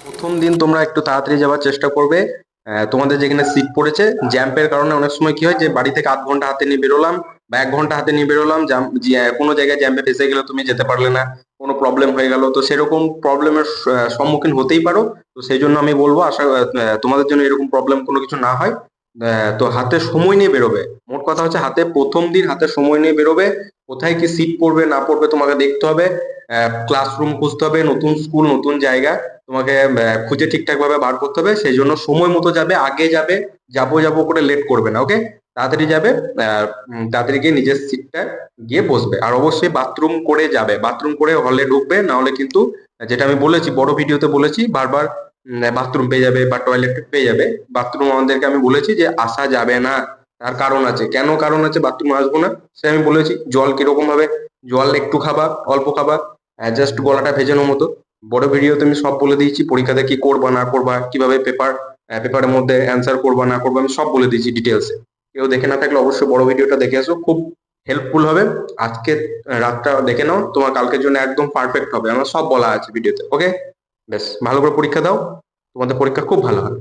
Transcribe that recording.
প্রথম দিন তোমরা একটু তাড়াতাড়ি যাওয়ার চেষ্টা করবে। তোমাদের যেখানে সিট পড়েছে, জ্যাম্পের কারণে অনেক সময় কি হয় যে বাড়ি থেকে আধ ঘন্টা হাতে নিয়ে বেরোলাম বা 1 ঘন্টা হাতে নিয়ে বেরোলাম, কোনো জায়গায় জ্যাম্পে ফেসে গেলে তুমি যেতে পারলে না, কোনো প্রবলেম হয়ে গেল, তো সেরকম প্রবলেমের সম্মুখীন হতেই পারো। তো সেই জন্য আমি বলবো তোমাদের জন্য এরকম প্রবলেম কোনো কিছু না হয়। তো হাতে সময় নিয়ে বেরোবে। মোট কথা হচ্ছে হাতে প্রথম দিন হাতে সময় নিয়ে বেরোবে। কোথায় কি সিট পড়বে না পড়বে তোমাকে দেখতে হবে। ক্লাসরুম খুঁজতে হবে, নতুন স্কুল নতুন জায়গা তোমাকে খুঁজে ঠিকঠাক ভাবে বার করতে হবে। সেই জন্য সময় মতো যাবে, আগে যাবে, যাবো যাবো করে লেট করবে না, ওকে? তাড়াতাড়ি যাবে। তাড়াতাড়ি গিয়ে নিজের সিটটা গিয়ে বসবে, আর অবশ্যই বাথরুম করে যাবে, বাথরুম করে হলে ঢুকবে, না হলে কিন্তু যেটা আমি বলেছি বড় ভিডিওতে বলেছি বারবার, বাথরুম পেয়ে যাবে বা টয়লেট পেয়ে যাবে। বাথরুম আমাদেরকে আমি বলেছি যে আসা যাবে না। তার কারণ আছে, কেন কারণ আছে বাথরুমে আসবো না সে আমি বলেছি। জল কিরকম ভাবে, জল একটু খাবা, অল্প খাবা, জাস্ট গলাটা ভেজানোর মতো। বড় ভিডিওতে আমি সব বলে দিয়েছি, পরীক্ষাতে কি করবা না করবা, কিভাবে পেপারের মধ্যে অ্যান্সার করবা না করবা, আমি সব বলে দিয়েছি ডিটেলসে। কেউ দেখে না থাকলে অবশ্যই বড় ভিডিওটা দেখে আসো, খুব হেল্পফুল হবে। আজকে রাতটা দেখে নাও, তোমার কালকের জন্য একদম পারফেক্ট হবে, আমার সব বলা আছে ভিডিওতে, ওকে? বেশ ভালো করে পরীক্ষা দাও, তোমাদের পরীক্ষা খুব ভালো হবে।